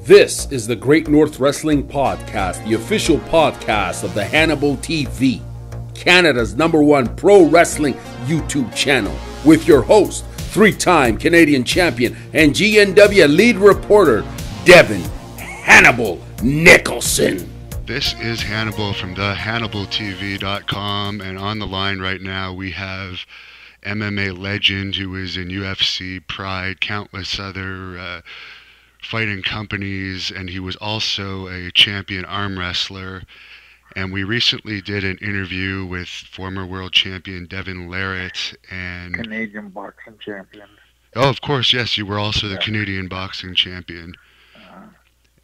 This is the Great North Wrestling Podcast, the official podcast of the Hannibal TV, Canada's #1 pro wrestling YouTube channel, with your host, 3-time Canadian champion and GNW lead reporter, Devon Hannibal Nicholson. This is Hannibal from the HannibalTV.com, and on the line right now we have MMA legend who is in UFC, Pride, countless other fighting companies, and he was also a champion arm wrestler. And we recently did an interview with former world champion Devon Larratt and Canadian boxing champion. Oh, of course, yes, you were also the Canadian boxing champion.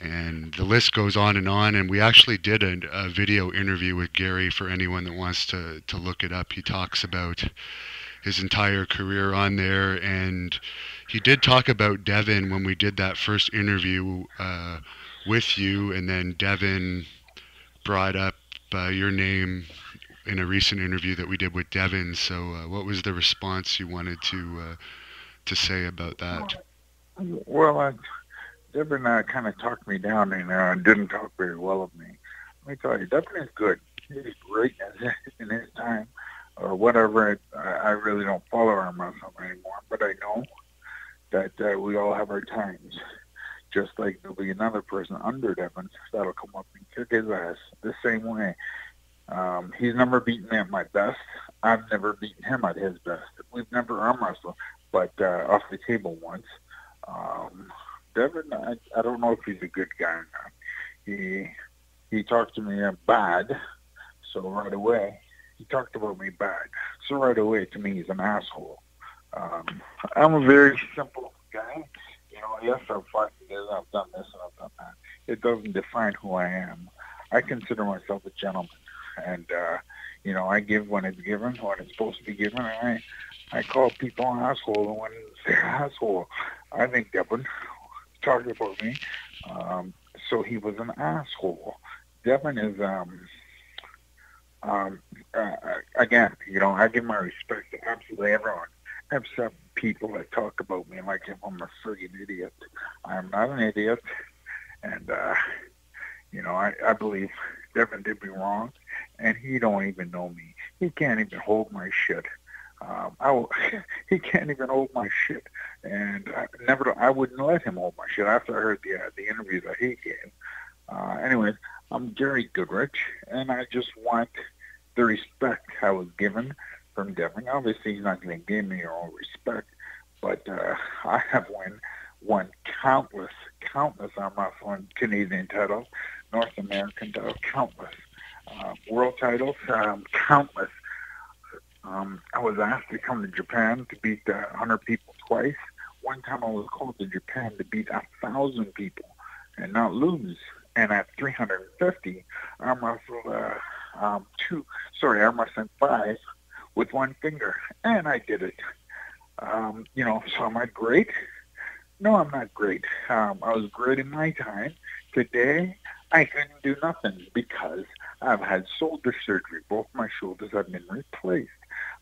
And the list goes on, and we actually did a video interview with Gary for anyone that wants to look it up. He talks about his entire career on there, and he did talk about Devon when we did that first interview with you, and then Devon brought up your name in a recent interview that we did with Devon. So what was the response you wanted to say about that? Well, Devon kind of talked me down and didn't talk very well of me. Let me tell you, Devon is good. He's great in his time or whatever. I really don't follow arm wrestling anymore, but I know that we all have our times. Just like there'll be another person under Devon that'll come up and kick his ass the same way. He's never beaten me at my best. I've never beaten him at his best. We've never arm wrestled, but off the table once. Devon, I don't know if he's a good guy or not. He talked to me bad, so right away, he talked about me bad. So right away, to me, he's an asshole. I'm a very simple guy. You know, yes, I've fought this, I've done this, and I've done that. It doesn't define who I am. I consider myself a gentleman. And, you know, I give when it's given, when it's supposed to be given, and I call people an asshole when they're an asshole. I think Devon talking about me, so he was an asshole. Devon is, again, you know, I give my respect to absolutely everyone, except people that talk about me like I'm a friggin' idiot. I'm not an idiot, and, you know, I believe Devon did me wrong, and he don't even know me. He can't even hold my shit. He can't even hold my shit, and I wouldn't let him hold my shit after I heard the interview that he gave. Anyways, I'm Gary Goodridge, and I just want the respect I was given from Devon. Obviously, he's not going to give me all respect, but I have won countless arm wrestling Canadian titles, North American titles, countless world titles, countless. I was asked to come to Japan to beat 100 people twice. One time I was called to Japan to beat 1,000 people and not lose. And at 350, arm wrestled arm wrestling 5 with one finger, and I did it. You know, so am I great? No, I'm not great. I was great in my time. Today, I couldn't do nothing because I've had shoulder surgery. Both my shoulders have been replaced.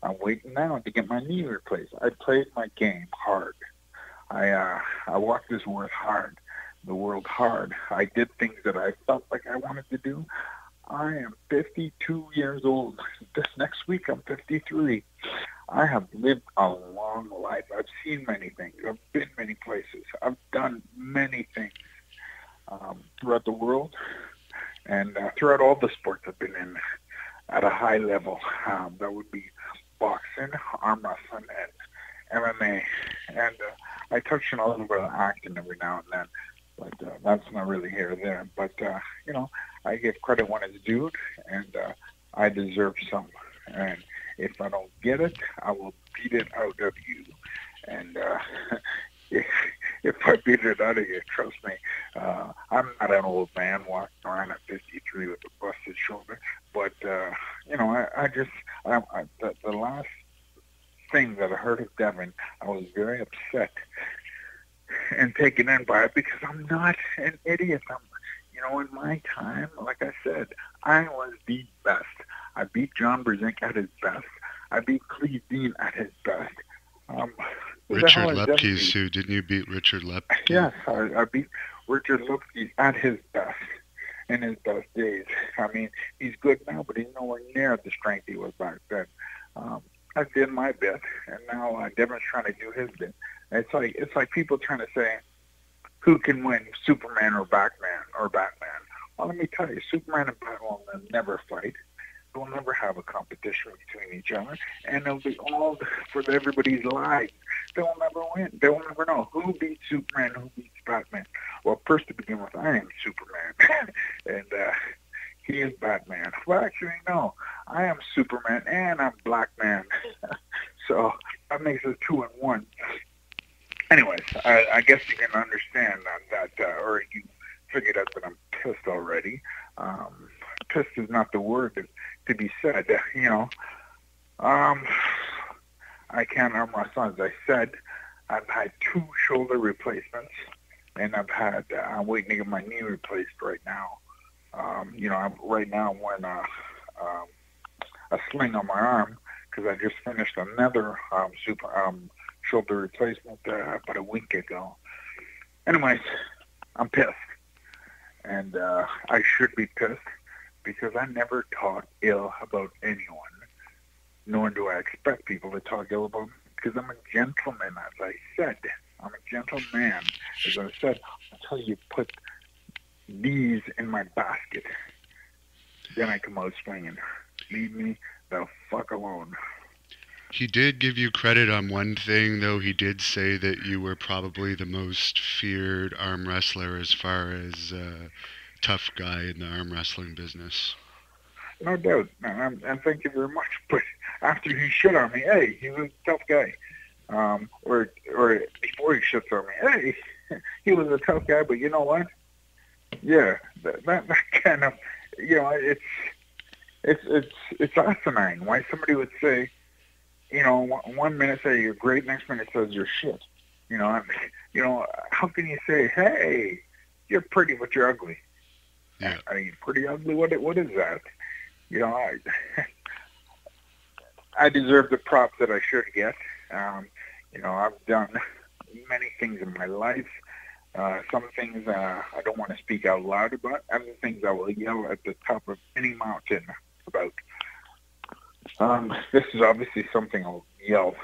I'm waiting now to get my knee replaced. I played my game hard. I walked this world hard. I did things that I felt like I wanted to do. I am 52 years old. This next week, I'm 53. I have lived a long life. I've seen many things. I've been many places. I've done many things throughout the world and throughout all the sports I've been in at a high level. That would be boxing, arm wrestling, and MMA. And I touch on a little bit of acting every now and then, but that's not really here or there. But, you know, I give credit when it's due, and I deserve some. And if I don't get it, I will beat it out of you. And if I beat it out of you, trust me, I'm not an old man walking around at 53 with a busted shoulder. But, you know, the last thing that I heard of Devon, I was very upset and taken in by it because I'm not an idiot. You know, in my time, like I said, I was the best. I beat John Brzezinski at his best. I beat Cleve Dean at his best. Richard Lepke's too. Didn't you beat Richard Lepke? Yes, I beat Richard Lipsky's at his best, in his best days. I mean, he's good now, but he's nowhere near the strength he was back then. I did my bit, and now Devon's trying to do his bit. It's like people trying to say, who can win, Superman or Batman? Well, let me tell you, Superman and Batman will never fight. They'll never have a competition between each other, and it'll be all for everybody's lives. They will never win. They will never know who beats Superman, who beats Batman. Well, first to begin with, I am Superman, and he is Batman. Well, actually, no, I am Superman, and I'm Black Man. So that makes us 2 and 1. Anyways, I guess you can understand that, or you figured out that I'm pissed already. Pissed is not the word to be said, you know. I can't arm wrestle, as I said. I've had 2 shoulder replacements, and I'm waiting to get my knee replaced right now. You know, I'm wearing a sling on my arm because I just finished another shoulder replacement about a week ago. Anyways, I'm pissed, and I should be pissed because I never talk ill about anyone, nor do I expect people to talk ill about me, because I'm a gentleman, as I said. I'm a gentleman. As I said, until you put these in my basket, then I come out swinging. Leave me the fuck alone. He did give you credit on one thing, though. He did say that you were probably the most feared arm wrestler as far as tough guy in the arm wrestling business. No doubt, and thank you very much. But after he shit on me, hey, he was a tough guy. Or before he shits on me, hey, he was a tough guy. But you know what? Yeah, that kind of, you know, it's asinine. Why somebody would say, you know, one minute say you're great, next minute says you're shit. You know, how can you say, hey, you're pretty but you're ugly? Yeah. Are you pretty ugly? What is that? You know, I deserve the props that I should get. You know, I've done many things in my life. Some things I don't want to speak out loud about. Other things I will yell at the top of any mountain about. This is obviously something I'll yell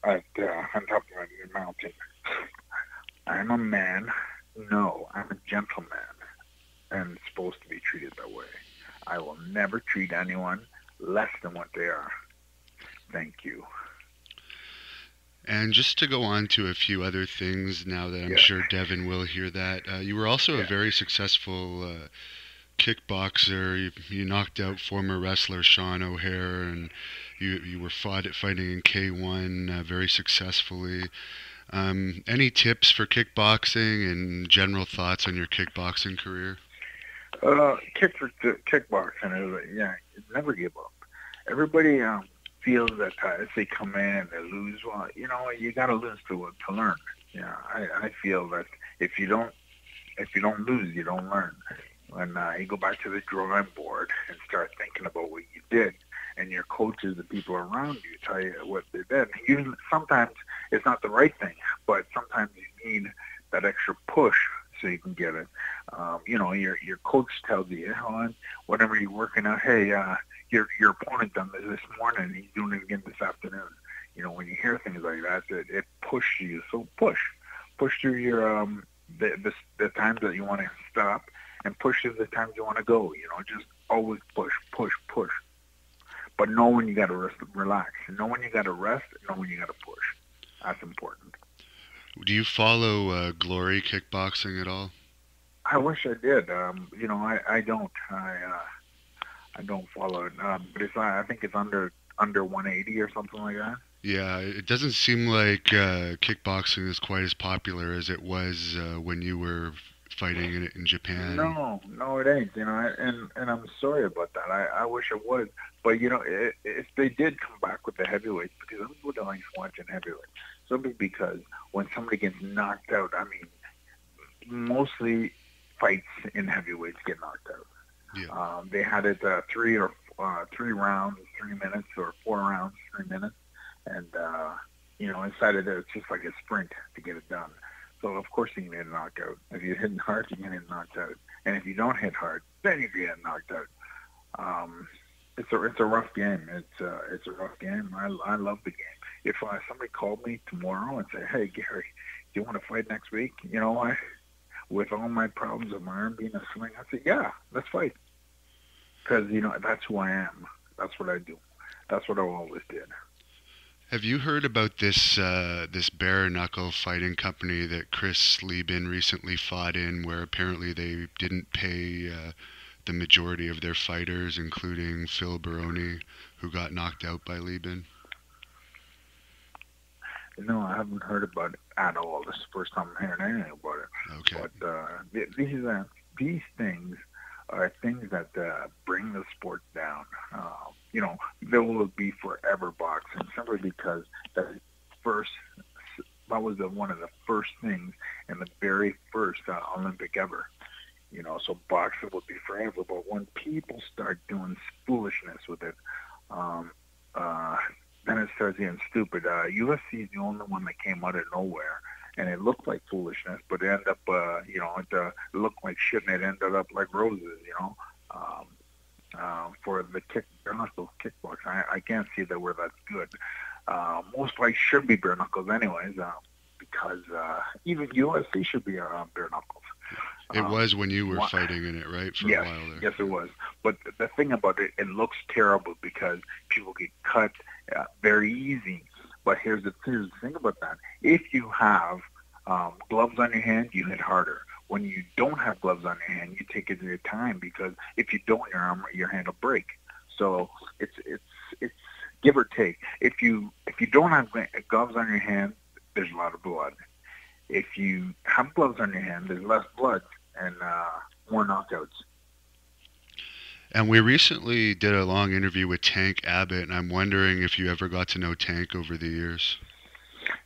at on top of a mountain. I'm a man. No, I'm a gentleman, and supposed to be treated that way. I will never treat anyone less than what they are. Thank you. And just to go on to a few other things now that I'm sure Devon will hear that, you were also a very successful kickboxer. You knocked out former wrestler Sean O'Hare, and you were fighting in K1 very successfully. Any tips for kickboxing and general thoughts on your kickboxing career? Kickboxing is, never give up. Everybody feels that if they come in and they lose, well, you know, you got to lose to learn. Yeah, I feel that if you don't lose, you don't learn. When you go back to the drawing board and start thinking about what you did, and your coaches, the people around you, tell you what they did. Usually, sometimes it's not the right thing, but sometimes you need that extra push so you can get it. You know, your coach tells you, whatever you're working out, hey, your opponent done this morning, and he's doing it again this afternoon. You know, when you hear things like that, it pushes you. So push through your the times that you want to stop, and push through the times you want to go. You know, just always push. But know when you got to relax. Know when you got to rest. Know when you got to push. That's important. Do you follow Glory Kickboxing at all? I wish I did. You know, I don't. I don't follow it. But it's I think it's under 180 or something like that. Yeah, it doesn't seem like kickboxing is quite as popular as it was when you were fighting in Japan. No, it ain't. You know, and I'm sorry about that. I wish it was. But you know, if they did come back with the heavyweights, because I'm good at watching heavyweights. Simply because when somebody gets knocked out, I mean, mostly fights in heavyweights get knocked out. Yeah. They had it 3 rounds, 3 minutes, or 4 rounds, 3 minutes, and you know, inside of there, it's just like a sprint to get it done. So of course you can get knocked out. If you hit hard, you can get knocked out. And if you don't hit hard, then you can get knocked out. It's a rough game. It's a rough game. I love the game. If somebody called me tomorrow and said, "Hey Gary, do you want to fight next week?" You know what? With all my problems of my arm being a sling, I say, "Yeah, let's fight." Because that's who I am. That's what I do. That's what I always did. Have you heard about this bare knuckle fighting company that Chris Lieben recently fought in, where apparently they didn't pay the majority of their fighters, including Phil Baroni, who got knocked out by Lieben? No, I haven't heard about it at all. This is the first time I'm hearing anything about it. Okay. But these things are things that bring the sport down. There will be forever boxing simply because that was one of the first things in the very first Olympic ever. So boxing will be forever. But when people start doing foolishness with it, then it starts getting stupid. UFC is the only one that came out of nowhere, and it looked like foolishness, but it ended up, it looked like shit, and it ended up like roses, for the bare knuckles kickboxing. I can't see that where that's good. Most fights should be bare knuckles anyways, because even UFC should be bare knuckles. It was when you were fighting in it, right? For a while there. Yes, it was. But the thing about it, it looks terrible because people get cut very easy. But here's the thing about that. If you have gloves on your hand, you hit harder. When you don't have gloves on your hand, you take it your time, because if you don't, your hand will break. So it's give or take. If you don't have gloves on your hand, there's a lot of blood. If you have gloves on your hand, there's less blood and more knockouts. And we recently did a long interview with Tank Abbott, and I'm wondering if you ever got to know Tank over the years.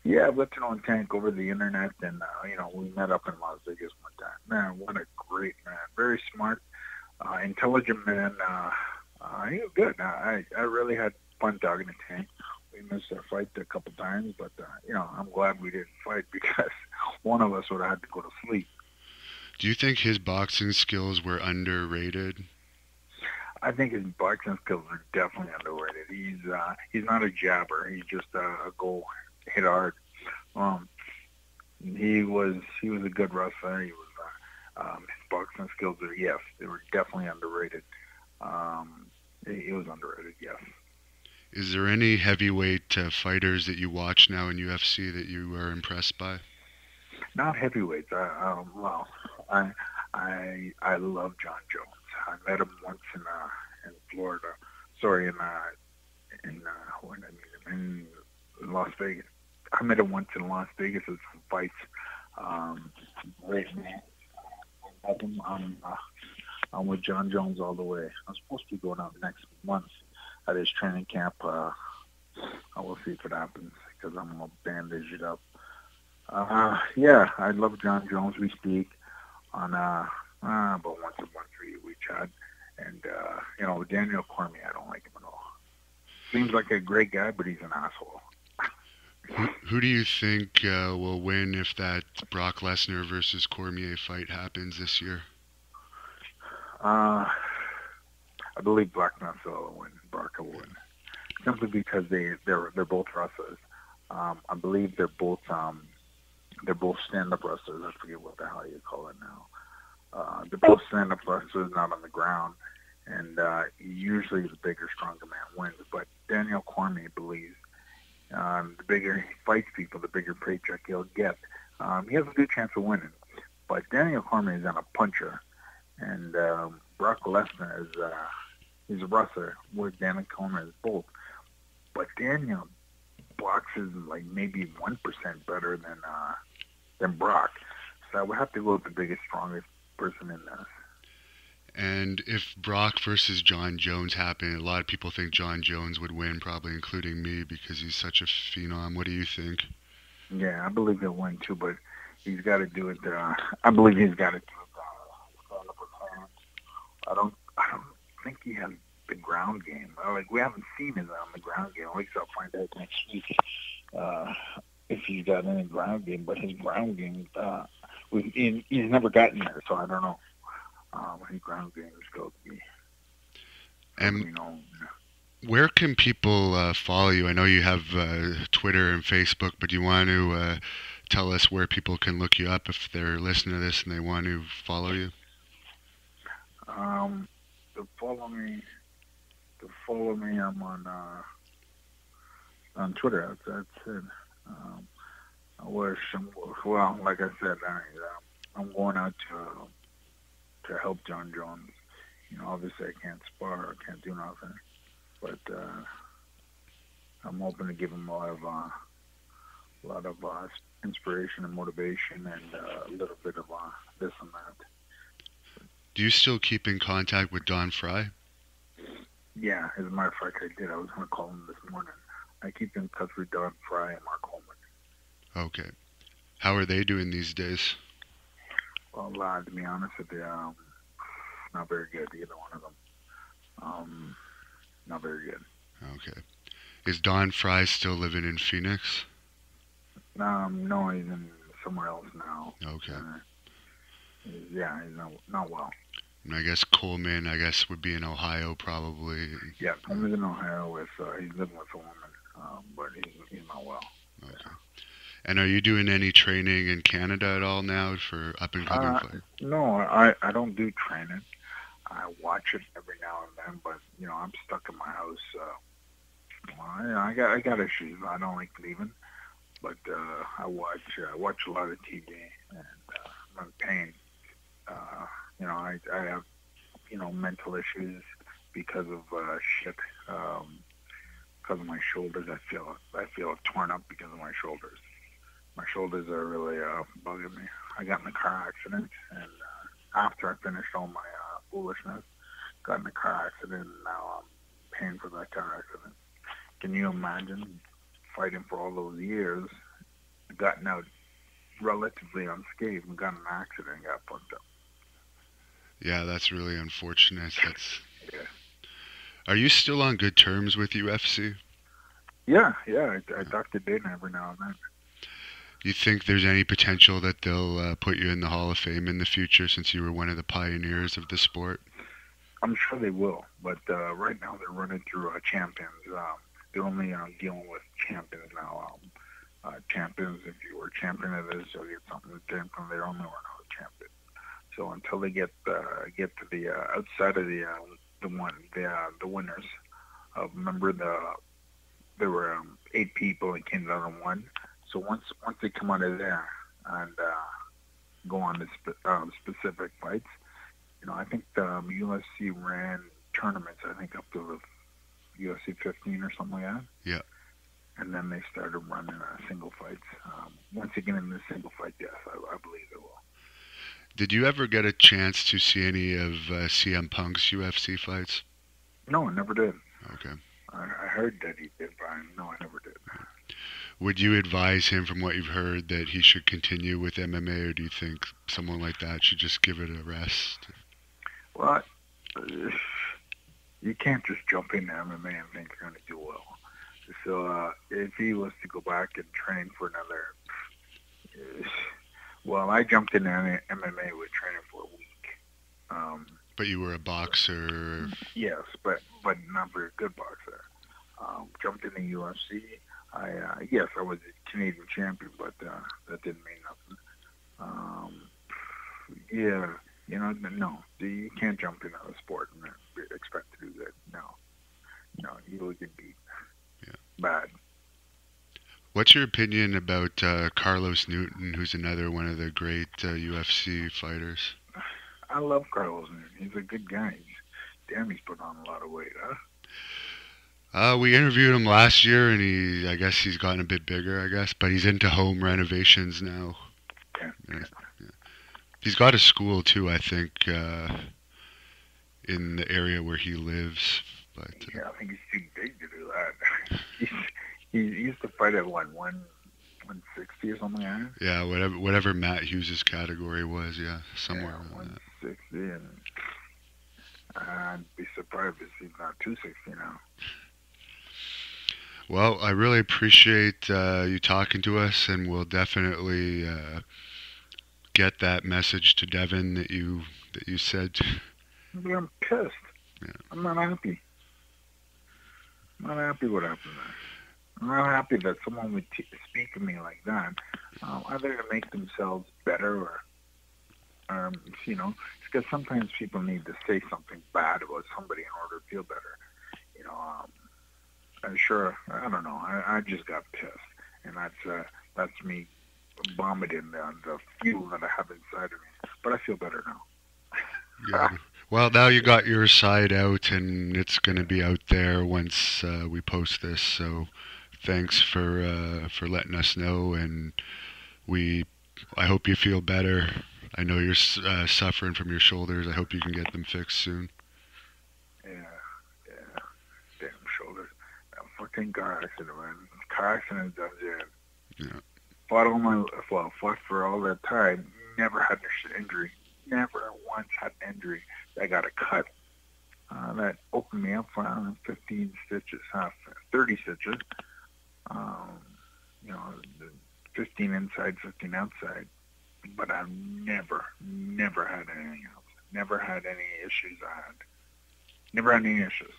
Yeah, I've got to know Tank over the internet, and we met up in Las Vegas one time. Man, what a great man! Very smart, intelligent man. He was good. I really had fun talking to Tank. We missed our fight a couple times, but I'm glad we didn't fight, because one of us would have had to go to sleep. Do you think his boxing skills were underrated? I think his boxing skills are definitely underrated. He's not a jabber. He's just a go hit hard. He was a good wrestler. He was his boxing skills they were definitely underrated. He was underrated, yes. Is there any heavyweight fighters that you watch now in UFC that you are impressed by? Not heavyweights. I love Jon Jones. I met him once in Florida. Sorry, in Las Vegas. I met him once in Las Vegas at some fights. Great man. I'm with Jon Jones all the way. I'm supposed to be going out next month at his training camp. I will see if it happens, because I'm all bandaged up. I love Jon Jones. We speak on about once a month we chat. And Daniel Cormier, I don't like him at all. Seems like a great guy, but he's an asshole. Who do you think will win if that Brock Lesnar versus Cormier fight happens this year? I believe Brock Lesnar will win. Brock will win, simply because they're both wrestlers. I believe they're both stand-up wrestlers. I forget what the hell you call it now. They're both stand-up wrestlers, not on the ground, and usually the bigger, stronger man wins. But Daniel Cormier believes the bigger he fights people, the bigger paycheck he'll get. He has a good chance of winning. But Daniel Cormier is not a puncher, and Brock Lesnar he's a wrestler, where Daniel Cormier is both. But Daniel boxes like maybe 1% better than Brock. So I would have to go with the biggest, strongest person in this. And if Brock versus Jon Jones happened, a lot of people think Jon Jones would win, probably including me, because he's such a phenom. What do you think? Yeah, I believe he'll win too, but he's got to do it. I believe he's got to do it. I don't think he has the ground game. We haven't seen him on the ground game. At least I'll find out next week. if he's got any ground game, but his ground game, he's never gotten there, so I don't know. His ground game is going to be, And where can people follow you? I know you have Twitter and Facebook, but do you want to tell us where people can look you up if they're listening to this and they want to follow you? To follow me, I'm on Twitter. That's it. I wish well, like I said, I'm going out to help Jon Jones. Obviously I can't spar, I can't do nothing, but I'm hoping to give him a lot of inspiration and motivation, and a little bit of this and that. Do you still keep in contact with Don Frye? Yeah, as a matter of fact, I did. I was going to call him this morning. I keep in touch with Don Frye and Mark Coleman. Okay. How are they doing these days? Well, to be honest with you, not very good, either one of them. Not very good. Okay. Is Don Frye still living in Phoenix? No, he's in somewhere else now. Okay. He's not well. And I guess Coleman, would be in Ohio probably. Yeah, Coleman's in Ohio he's living with a woman, but he's not well. Okay. Yeah. And are you doing any training in Canada at all now for up-and-coming fight? No, I don't do training. I watch it every now and then, but I'm stuck in my house. I got issues. I don't like leaving, but I watch a lot of TV, and I'm in pain. I have mental issues because of shit. Because of my shoulders, I feel torn up because of my shoulders. My shoulders are really bugging me. I got in a car accident, and after I finished all my foolishness, got in a car accident, and now I'm paying for that car accident. Can you imagine fighting for all those years, gotten out relatively unscathed, and got in an accident and got fucked up? Yeah, that's really unfortunate. Yeah. Are you still on good terms with UFC? Yeah. I talk to Dana every now and then. You think there's any potential that they'll put you in the Hall of Fame in the future, since you were one of the pioneers of the sport? I'm sure they will, but right now they're running through champions. They're only dealing with champions now. Champions, if you were champion of this, you'll get something different. They're only running out of champions. So until they get to the outside of the winners, remember there were 8 people and came down to 1. So once they come out of there and go on to specific fights, I think the UFC ran tournaments. I think up to the UFC 15 or something like that. Yeah. And then they started running single fights. Once you get into the single fight, yes, I believe it will. Did you ever get a chance to see any of CM Punk's UFC fights? No, I never did. Okay. I heard that he did, but no, I never did. Would you advise him, from what you've heard, that he should continue with MMA, or do you think someone like that should just give it a rest? Well, you can't just jump into MMA and think you're going to do well. So if he was to go back and train for another... Well, I jumped into MMA with training for a week. But you were a boxer? Yes, but not very good boxer. Jumped in the UFC. Yes, I was a Canadian champion, but that didn't mean nothing. No, you can't jump into a sport and expect to do that. No, you will get beat. Yeah. Bad. What's your opinion about Carlos Newton, who's another one of the great UFC fighters? I love Carlos Newton. He's a good guy. He's put on a lot of weight, huh? We interviewed him last year, and I guess he's gotten a bit bigger, but he's into home renovations now. Yeah. He's got a school, too, I think, in the area where he lives. But yeah, I think he's too big to do that. He used to fight at, 160 or something like that? Yeah, whatever Matt Hughes' category was, somewhere around 160, and I'd be surprised if he's not 260 now. Well, I really appreciate you talking to us, and we'll definitely get that message to Devon that you said. I'm pissed. Yeah. I'm not happy. I'm not happy what happened there. I'm not happy that someone would speak to me like that, either to make themselves better or, you know, it's because sometimes people need to say something bad about somebody in order to feel better. You know, I'm sure, I don't know, I just got pissed, and that's me vomiting the fuel that I have inside of me. But I feel better now. Yeah. Well, now you got your side out, and it's going to be out there once we post this. So, thanks for letting us know, and I hope you feel better. I know you're suffering from your shoulders. I hope you can get them fixed soon. Yeah, damn shoulders. That fucking car accident, man. Car accident does it. Yeah. Fought for all that time. Never had an injury. Never once had an injury. I got a cut that opened me up for 15 stitches, 30 stitches. You know, 15 inside, 15 outside. But I've never had anything else. Never had any issues. Never had any issues.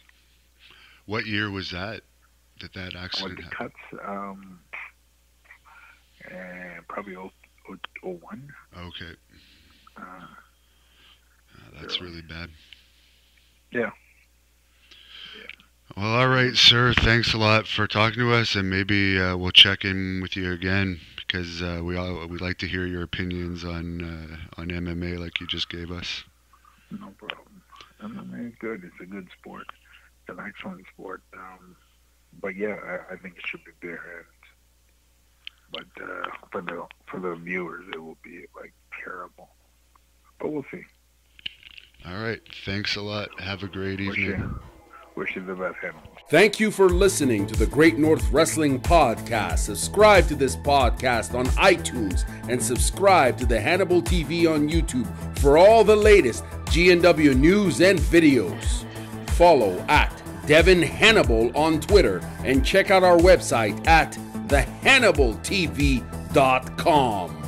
What year was that accident happened? The cuts, probably 01. Okay. That's really bad. Yeah. Well, all right, sir. Thanks a lot for talking to us, and maybe we'll check in with you again because we'd like to hear your opinions on MMA, like you just gave us. No problem. MMA is good. It's a good sport. It's an excellent sport. But yeah, I think it should be barehanded. But for the viewers, it will be like terrible. But we'll see. All right. Thanks a lot. Have a great evening. Wish you the best, Hannibal. Thank you for listening to the Great North Wrestling Podcast. Subscribe to this podcast on iTunes and subscribe to the Hannibal TV on YouTube for all the latest GNW news and videos. Follow at Devon Hannibal on Twitter and check out our website at thehannibaltv.com.